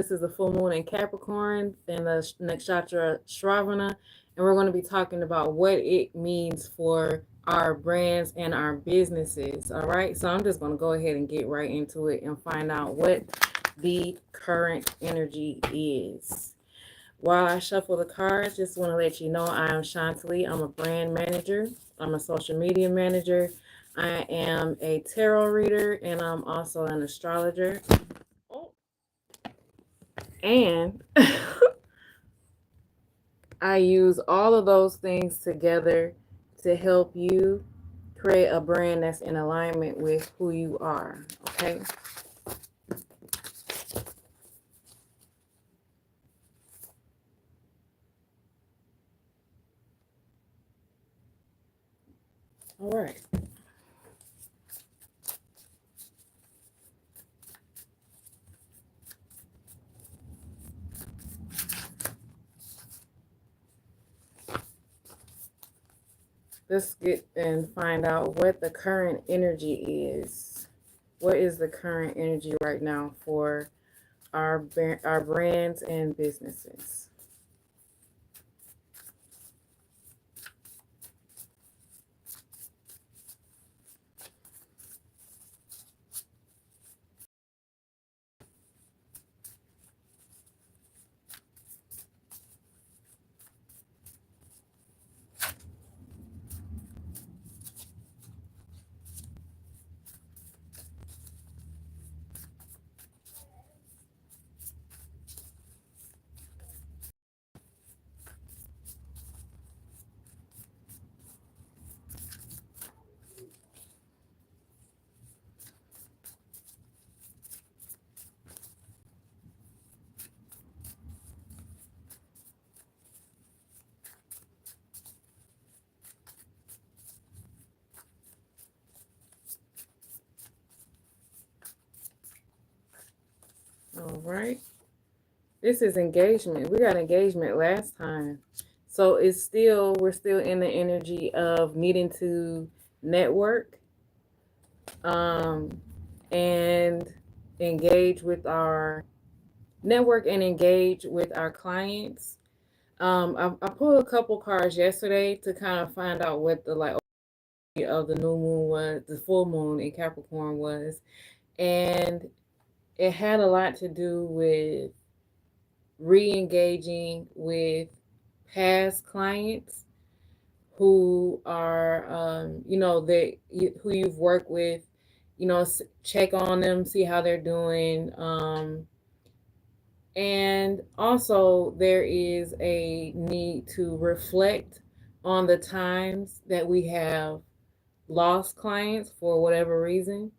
This is a full moon in Capricorn and the Nakshatra Shravana, and we're going to be talking about what it means for our brands and our businesses. All right, so I'm just going to go ahead and get right into it and find out what the current energy is. While I shuffle the cards, just want to let you know I am Chantilly. I'm a brand manager, I'm a social media manager, I am a tarot reader, and I'm also an astrologer. Oh, and I use all of those things together to help you create a brand that's in alignment with who you are. Okay. All right. Let's get and find out what the current energy is. What is the current energy right now for our brands and businesses? All right. This is engagement. We got engagement last time. So we're still in the energy of needing to network um and engage with our engage with our clients. I pulled a couple cards yesterday to kind of find out what the of the new moon was, the full moon in Capricorn was, and it had a lot to do with re-engaging with past clients who are who you've worked with, check on them, see how they're doing, and also there is a need to reflect on the times that we have lost clients for whatever reason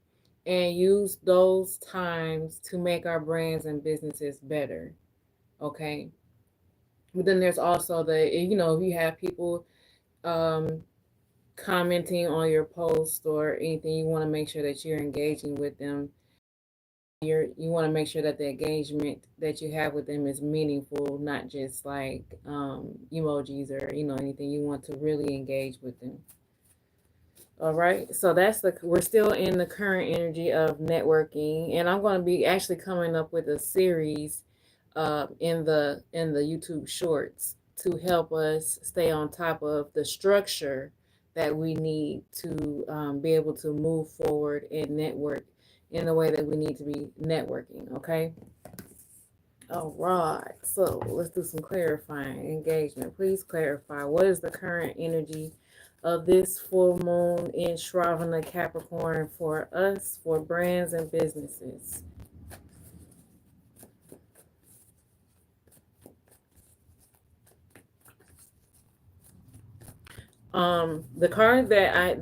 and use those times to make our brands and businesses better. Okay. But then there's also if you have people um, commenting on your post or anything, you want to make sure that you're engaging with them. You want to make sure that the engagement that you have with them is meaningful, not just like emojis or anything. You want to really engage with them. All right, so we're still in the current energy of networking, and I'm going to be actually coming up with a series in the YouTube Shorts to help us stay on top of the structure that we need to be able to move forward and network in the way that we need to be networking. Okay. All right. So let's do some clarifying engagement. Please clarify what is the current energy of this full moon in Shravana Capricorn for us, for brands and businesses.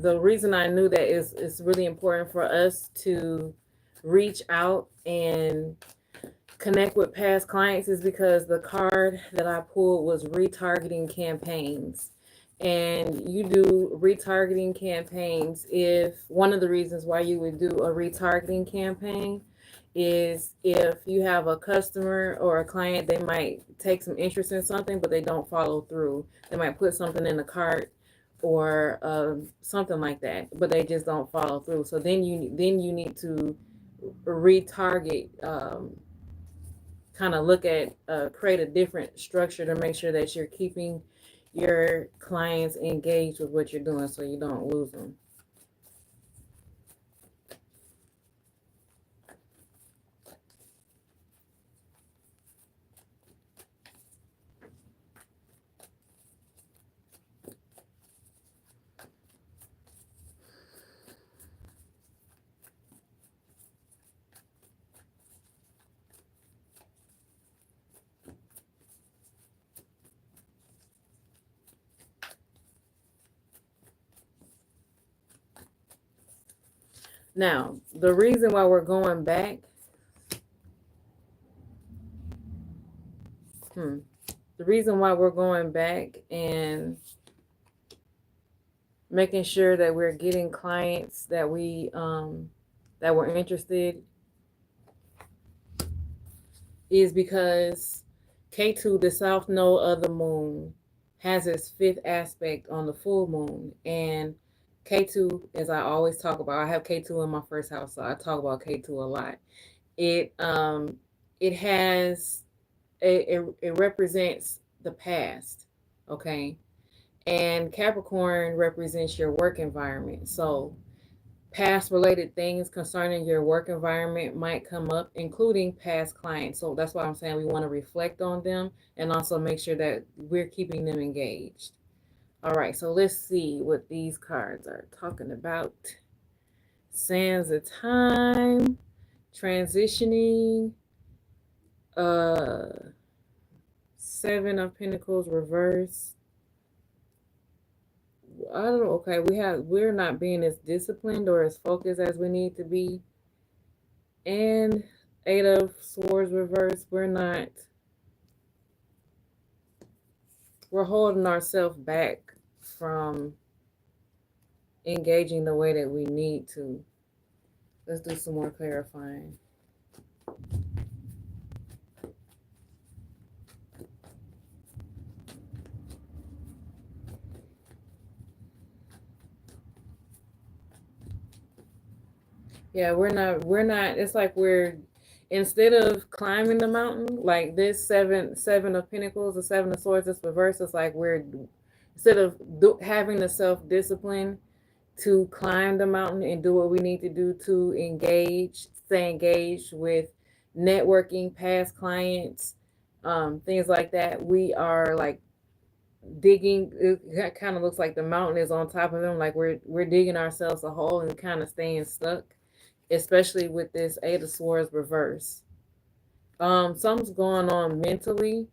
The reason I knew that is it's really important for us to reach out and connect with past clients is because the card that I pulled was retargeting campaigns. And you do retargeting campaigns if one of the reasons why you would do a retargeting campaign is if you have a customer or a client, they might take some interest in something, but they don't follow through. They might put something in the cart or something like that, but they just don't follow through. So then you need to retarget kind of look at create a different structure to make sure that you're keeping your clients engaged with what you're doing so you don't lose them. Now, the reason why we're going back, the reason why we're going back and making sure that we're getting clients that that we're interested is because K2, the south node of the moon, has its fifth aspect on the full moon. And K2, as I always talk about, I have K2 in my first house, so I talk about K2 a lot. It has it represents the past, okay? And Capricorn represents your work environment. So past related things concerning your work environment might come up, including past clients. So that's why I'm saying we want to reflect on them and also make sure that we're keeping them engaged. All right, so let's see what these cards are talking about. Sands of time, transitioning, Seven of Pentacles reverse. I don't know. Okay, we're not being as disciplined or as focused as we need to be. And Eight of Swords reverse. We're holding ourselves back from engaging the way that we need to. Let's do some more clarifying. Yeah, we're not, it's like instead of climbing the mountain, like this seven of Pentacles, the Seven of Swords, this reverse, it's like instead of having the self-discipline to climb the mountain and do what we need to do to stay engaged with networking, past clients, things like that, we are like digging. It kind of looks like the mountain is on top of them, like we're digging ourselves a hole and kind of staying stuck, especially with this Eight of Swords reverse. Something's going on mentally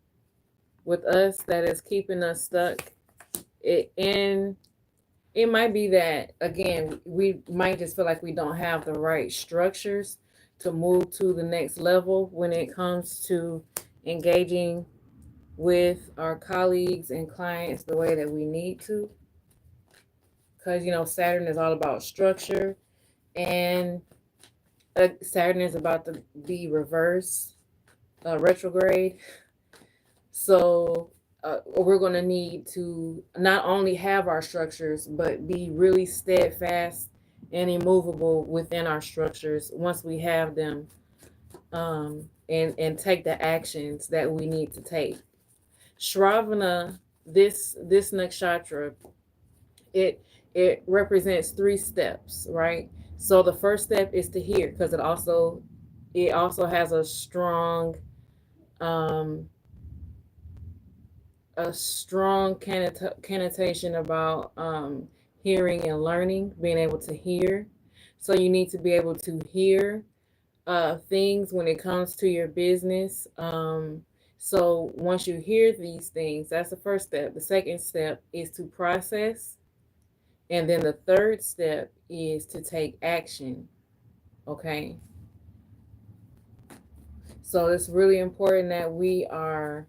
with us that is keeping us stuck. It might be that, again, we might just feel like we don't have the right structures to move to the next level when it comes to engaging with our colleagues and clients the way that we need to. Because, Saturn is all about structure, and Saturn is about to be retrograde. So we're going to need to not only have our structures, but be really steadfast and immovable within our structures once we have them, and take the actions that we need to take. Shravana, this nakshatra, it represents 3 steps, right? So the first step is to hear, because it also has a strong connotation about hearing and learning, being able to hear. So you need to be able to hear things when it comes to your business. So once you hear these things, that's the first step. The second step is to process. And then the third step is to take action. Okay. So it's really important that we have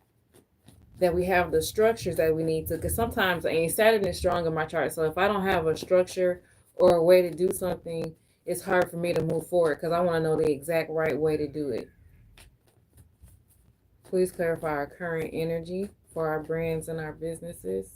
the structures that we need to, because sometimes, and Saturn is strong in my chart, so if I don't have a structure or a way to do something, it's hard for me to move forward because I want to know the exact right way to do it. Please clarify our current energy for our brands and our businesses.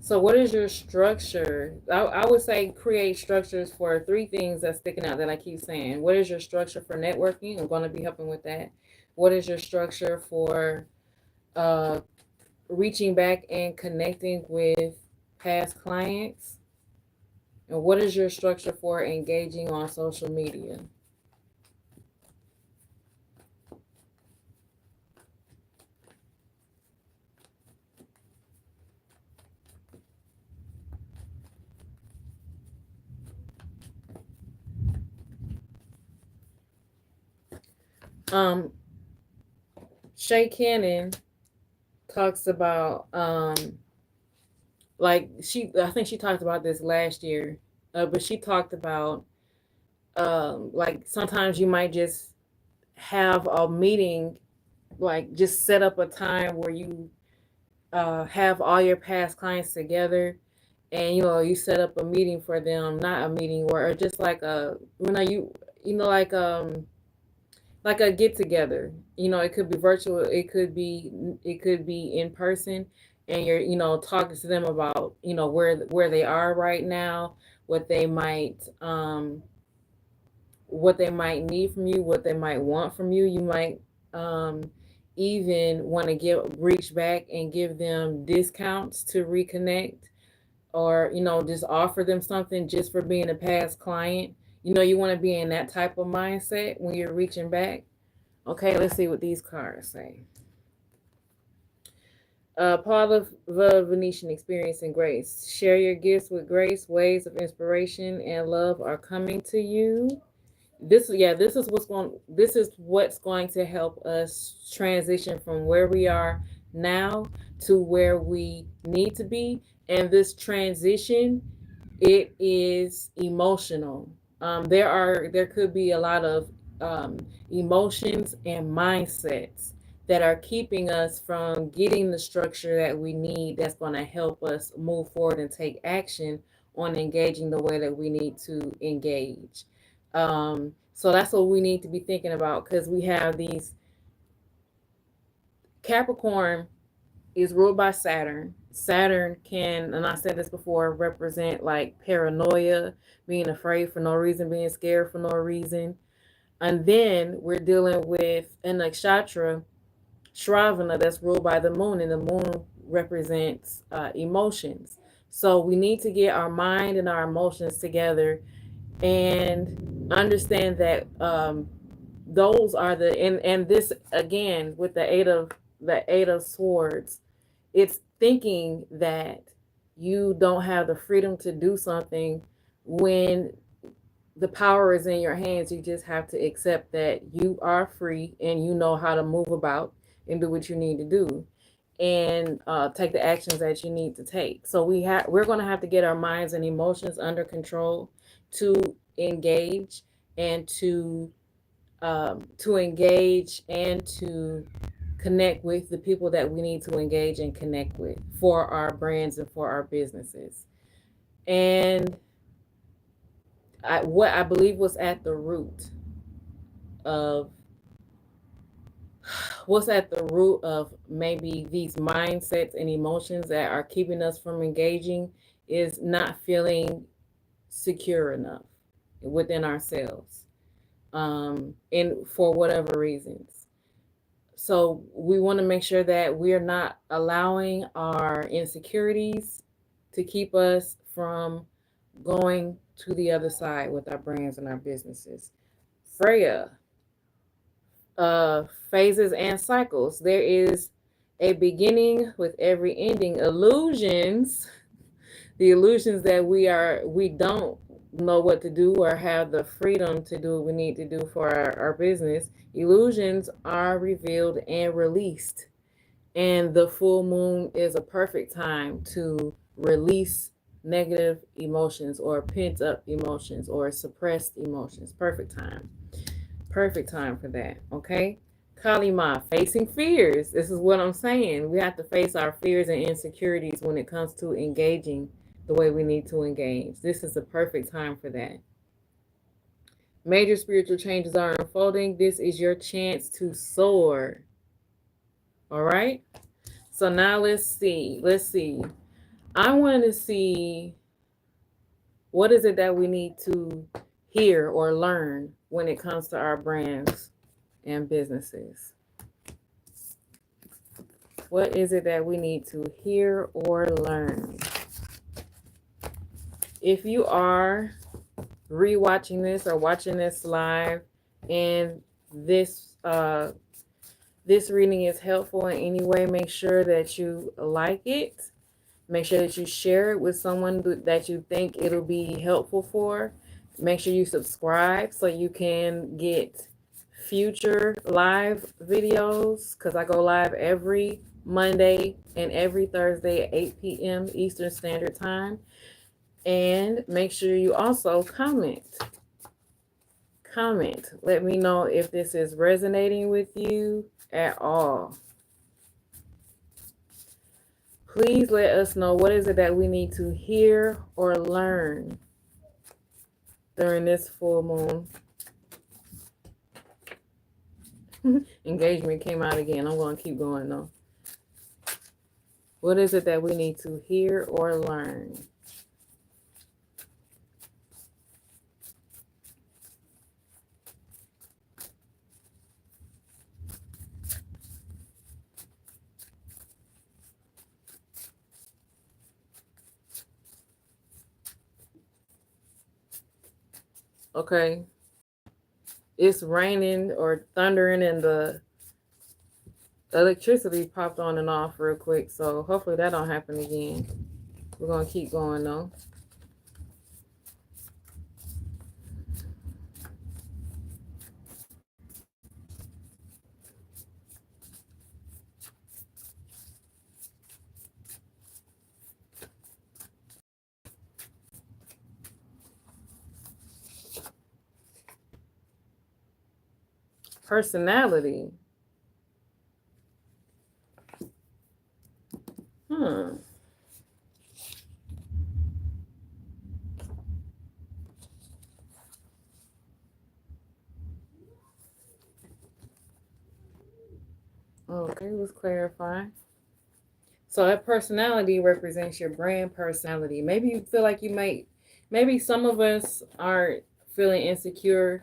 So what is your structure? I would say create structures for three things that's sticking out that I keep saying. What is your structure for networking? I'm going to be helping with that. What is your structure for uh, reaching back and connecting with past clients? And what is your structure for engaging on social media? Um, Shay Cannon talks about like I think she talked about this last year, but she talked about like sometimes you might just have a meeting, like just set up a time where you have all your past clients together, and you set up a meeting for them, not a meeting where or just like a like a get together. It could be virtual, it could be in person, and you're talking to them about where they are right now, what they might need from you, what they might want from you. You might even want to reach back and give them discounts to reconnect, or just offer them something just for being a past client. You want to be in that type of mindset when you're reaching back. Okay, let's see what these cards say. Part of the Venetian experience and grace. Share your gifts with grace. Waves of inspiration and love are coming to you. This is what's going to help us transition from where we are now to where we need to be. And this transition, it is emotional. There could be a lot of um, emotions and mindsets that are keeping us from getting the structure that we need, that's going to help us move forward and take action on engaging the way that we need to engage. So that's what we need to be thinking about, because we have these. Capricorn is ruled by Saturn. Saturn can, and I said this before, represent like paranoia, being afraid for no reason, being scared for no reason. And then we're dealing with a nakshatra, Shravana, that's ruled by the moon, and the moon represents emotions. So we need to get our mind and our emotions together and understand that those are and this again with the eight of swords, it's thinking that you don't have the freedom to do something when the power is in your hands. You just have to accept that you are free and you know how to move about and do what you need to do, and take the actions that you need to take. So we're going to have to get our minds and emotions under control to engage and to engage and to connect with the people that we need to engage and connect with for our brands and for our businesses. And what I believe was at the root of maybe these mindsets and emotions that are keeping us from engaging is not feeling secure enough within ourselves, and for whatever reasons. So we want to make sure that we're not allowing our insecurities to keep us from going to the other side with our brands and our businesses. Freya, phases and cycles. There is a beginning with every ending. Illusions, the illusions that we don't know what to do or have the freedom to do what we need to do for our business. Illusions are revealed and released. And the full moon is a perfect time to release negative emotions or pent up emotions or suppressed emotions. Perfect time. Perfect time for that. Okay. Kalima, facing fears. This is what I'm saying. We have to face our fears and insecurities when it comes to engaging the way we need to engage. This is the perfect time for that. Major spiritual changes are unfolding. This is your chance to soar. All right. So now let's see. I want to see what is it that we need to hear or learn when it comes to our brands and businesses. What is it that we need to hear or learn? If you are rewatching this or watching this live and this this reading is helpful in any way, make sure that you like it. Make sure that you share it with someone that you think it'll be helpful for. Make sure you subscribe so you can get future live videos, because I go live every Monday and every Thursday at 8 p.m. Eastern Standard Time. And make sure you also comment. Let me know if this is resonating with you at all. Please let us know what is it that we need to hear or learn during this full moon. Engagement came out again. I'm going to keep going though. What is it that we need to hear or learn? Okay. It's raining or thundering and the electricity popped on and off real quick. So hopefully that don't happen again. We're going to keep going though. Personality. Okay, let's clarify. So that personality represents your brand personality. Maybe you feel like maybe some of us are feeling insecure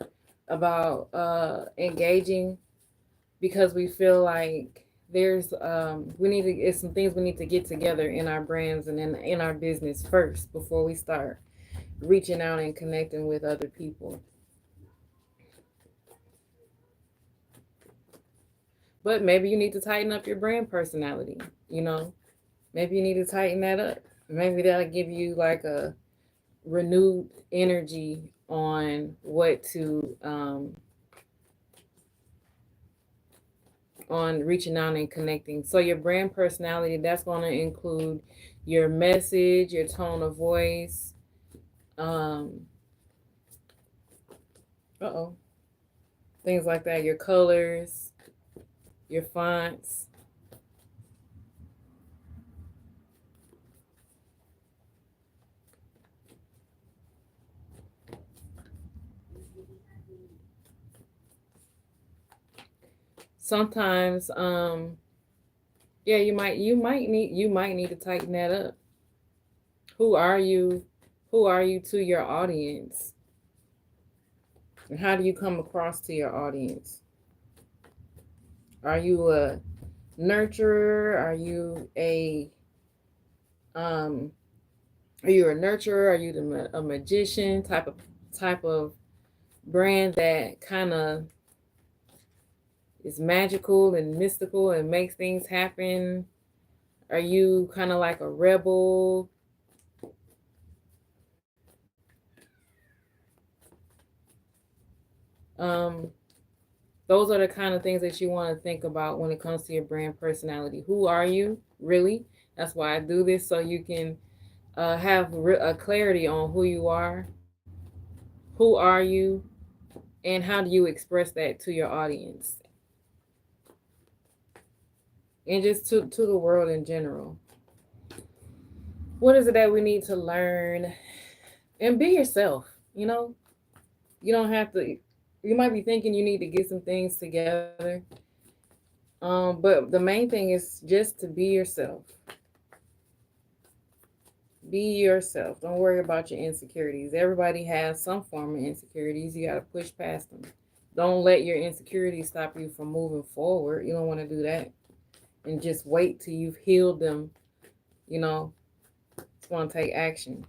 about engaging because we feel like there's it's some things we need to get together in our brands and in our business first before we start reaching out and connecting with other people. But maybe you need to tighten up your brand personality, you know? Maybe you need to tighten that up. Maybe that'll give you like a renewed energy on what to on reaching out and connecting. So your brand personality, that's going to include your message, your tone of voice, things like that, your colors, your fonts. Sometimes yeah, you might need to tighten that up. Who are you? Who are you to your audience? And how do you come across to your audience? Are you a nurturer? Um are you a nurturer? Are you a magician type of brand that kind of is magical and mystical and makes things happen? Are you kind of like a rebel? Those are the kind of things that you want to think about when it comes to your brand personality. Who are you really? That's why I do this, so you can have a clarity on who you are. Who are you, and how do you express that to your audience, and just to the world in general. What is it that we need to learn? And be yourself. You don't have to. You might be thinking you need to get some things together. But the main thing is just to be yourself. Be yourself. Don't worry about your insecurities. Everybody has some form of insecurities. You got to push past them. Don't let your insecurities stop you from moving forward. You don't want to do that. And just wait till you've healed them. You know, it's going to take action.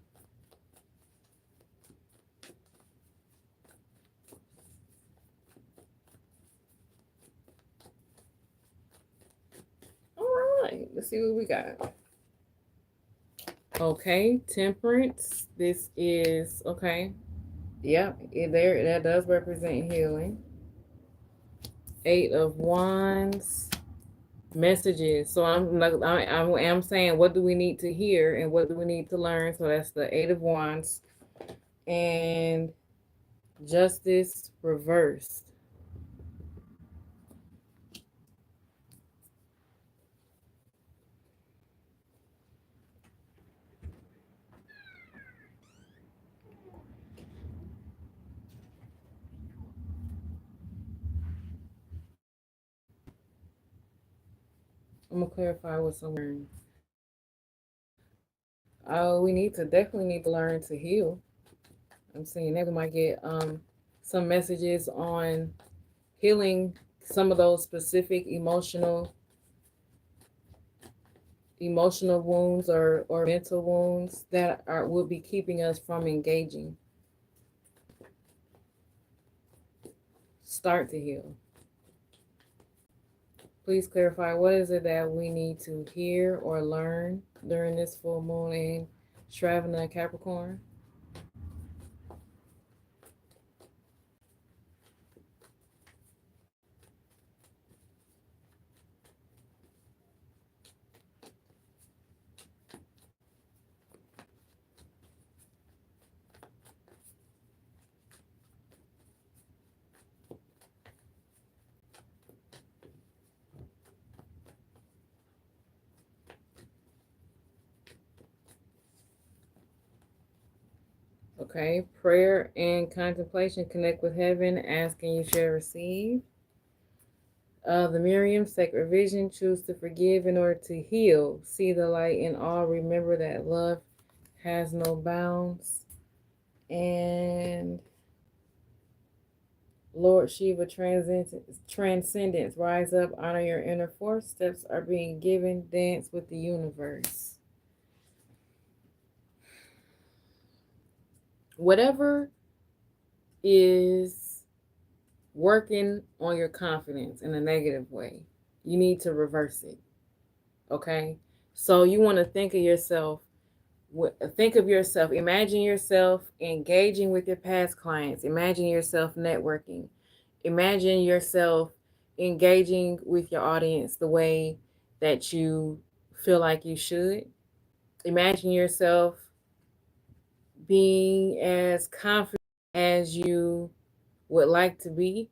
All right. Let's see what we got. Okay. Temperance. This is, okay. Yeah, there that does represent healing. 8 of Wands. Messages. So I'm saying, what do we need to hear and what do we need to learn? So that's the 8 of Wands and Justice reversed. I'm gonna clarify what some. We definitely need to learn to heal. I'm saying that we might get some messages on healing some of those specific emotional wounds or mental wounds that will be keeping us from engaging. Start to heal. Please clarify, what is it that we need to hear or learn during this full moon in Shravana Capricorn? Okay, prayer and contemplation, connect with heaven, ask and you shall receive. The Miriam, sacred vision, choose to forgive in order to heal. See the light in all. Remember that love has no bounds. And Lord Shiva, transcendence, rise up, honor your inner force. Steps are being given. Dance with the universe. Whatever is working on your confidence in a negative way, you need to reverse it. Okay? So you want to think of yourself, imagine yourself engaging with your past clients, imagine yourself networking, imagine yourself engaging with your audience the way that you feel like you should. Imagine yourself being as confident as you would like to be,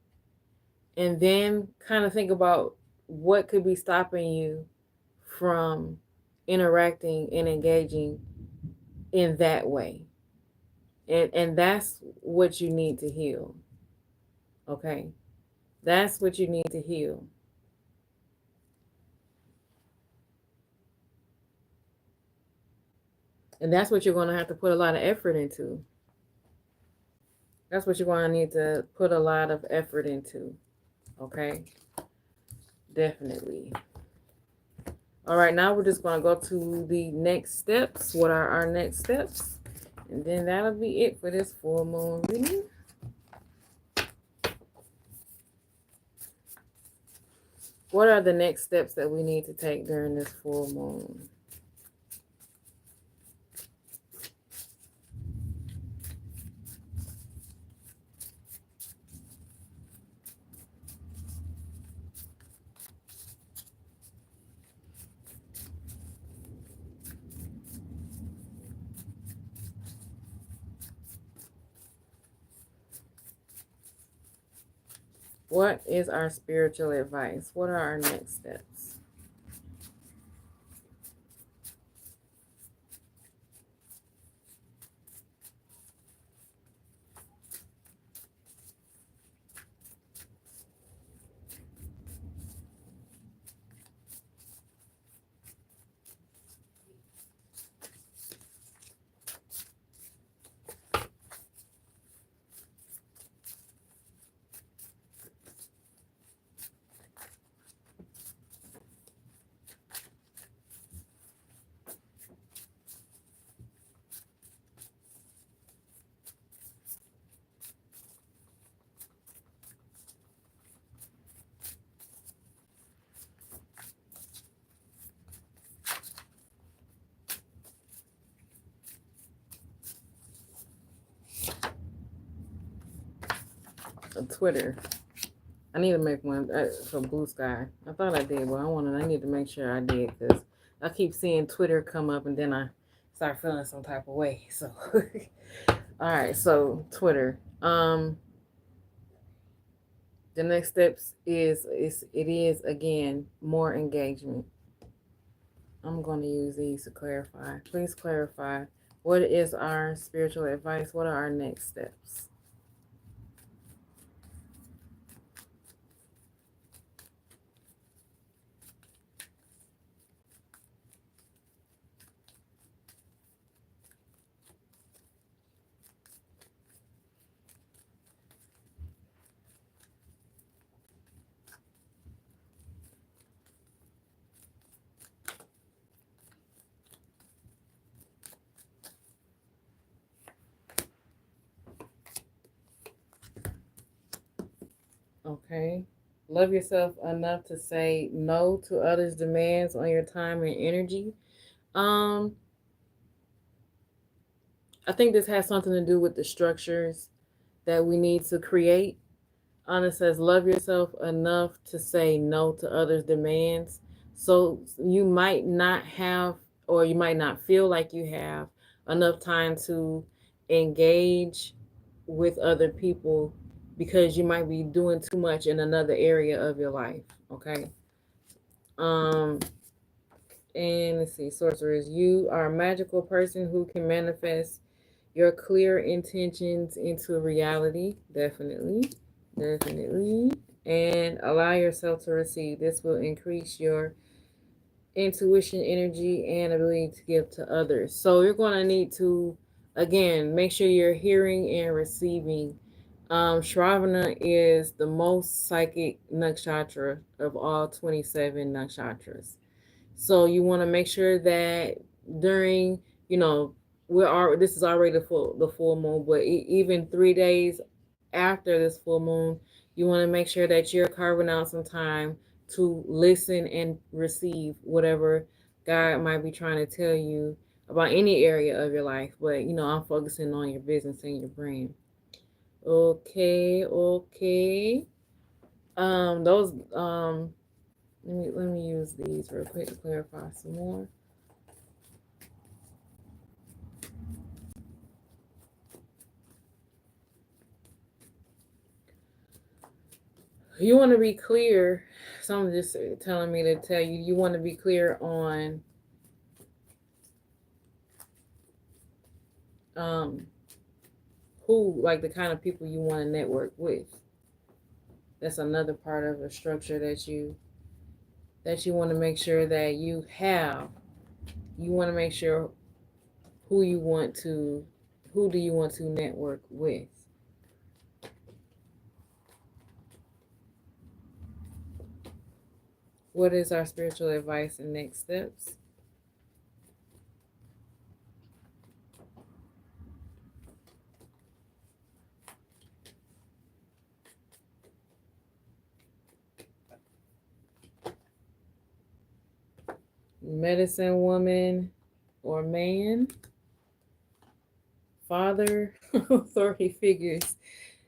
and then kind of think about what could be stopping you from interacting and engaging in that way. And that's what you need to heal. Okay? That's what you need to heal. And that's what you're going to have to put a lot of effort into. That's what you're going to need to put a lot of effort into. Okay? Definitely. All right, now we're just going to go to the next steps. What are our next steps? And then that'll be it for this full moon reading. What are the next steps that we need to take during this full moon? What is our spiritual advice? What are our next steps? Twitter. I need to make one for Blue Sky. I thought I did, but I need to make sure I did because I keep seeing Twitter come up and then I start feeling some type of way. So, all right. So Twitter. The next steps it is again more engagement. I'm going to use these to clarify. Please clarify. What is our spiritual advice? What are our next steps? Okay. Love yourself enough to say no to others' demands on your time and energy. Um, I think this has something to do with the structures that we need to create. Anna says, love yourself enough to say no to others' demands. So you might not have, or you might not feel like you have enough time to engage with other people because you might be doing too much in another area of your life. Okay. Um, and let's see, sorcerers, you are a magical person who can manifest your clear intentions into reality. Definitely. Definitely. And allow yourself to receive. This will increase your intuition, energy, and ability to give to others. So you're going to need to, again, make sure you're hearing and receiving. Shravana is the most psychic nakshatra of all 27 nakshatras. So you want to make sure that during, this is already the full moon, but even 3 days after this full moon, you want to make sure that you're carving out some time to listen and receive whatever God might be trying to tell you about any area of your life. But I'm focusing on your business and your brand. Okay, okay. Those let me use these real quick to clarify some more. You want to be clear. Someone just telling me to tell you, you want to be clear on who, like the kind of people you want to network with. That's another part of a structure that you want to make sure that you have. You want to make sure who do you want to network with. What is our spiritual advice and next steps? Medicine woman or man, father, authority figures.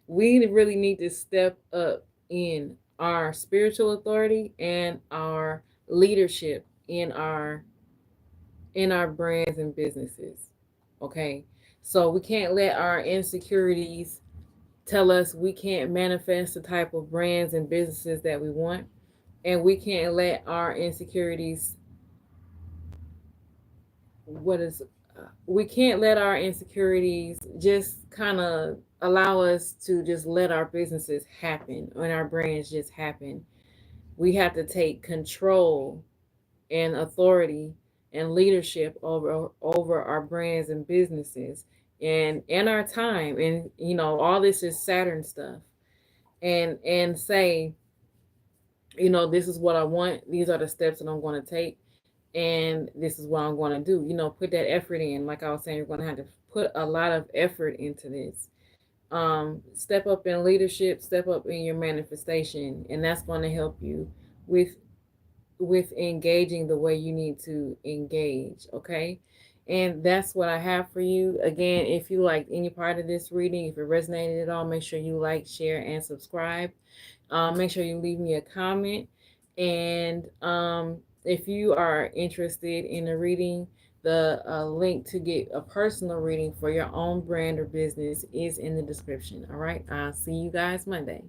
We really need to step up in our spiritual authority and our leadership in our brands and businesses. Okay. So we can't let our insecurities tell us we can't manifest the type of brands and businesses that we want. And we can't let our insecurities we can't let our insecurities just kind of allow us to just let our businesses happen and our brands just happen. We have to take control and authority and leadership over our brands and businesses and our time. And all this is Saturn stuff. And say, this is what I want. These are the steps that I'm going to take. And this is what I'm going to do. Put that effort in. Like I was saying, you're going to have to put a lot of effort into this. Step up in leadership, step up in your manifestation, and that's going to help you with engaging the way you need to engage. Okay. And that's what I have for you. Again, if you liked any part of this reading, if it resonated at all, make sure you like, share, and subscribe. Make sure you leave me a comment. And if you are interested in a reading, the link to get a personal reading for your own brand or business is in the description. All right. I'll see you guys Monday.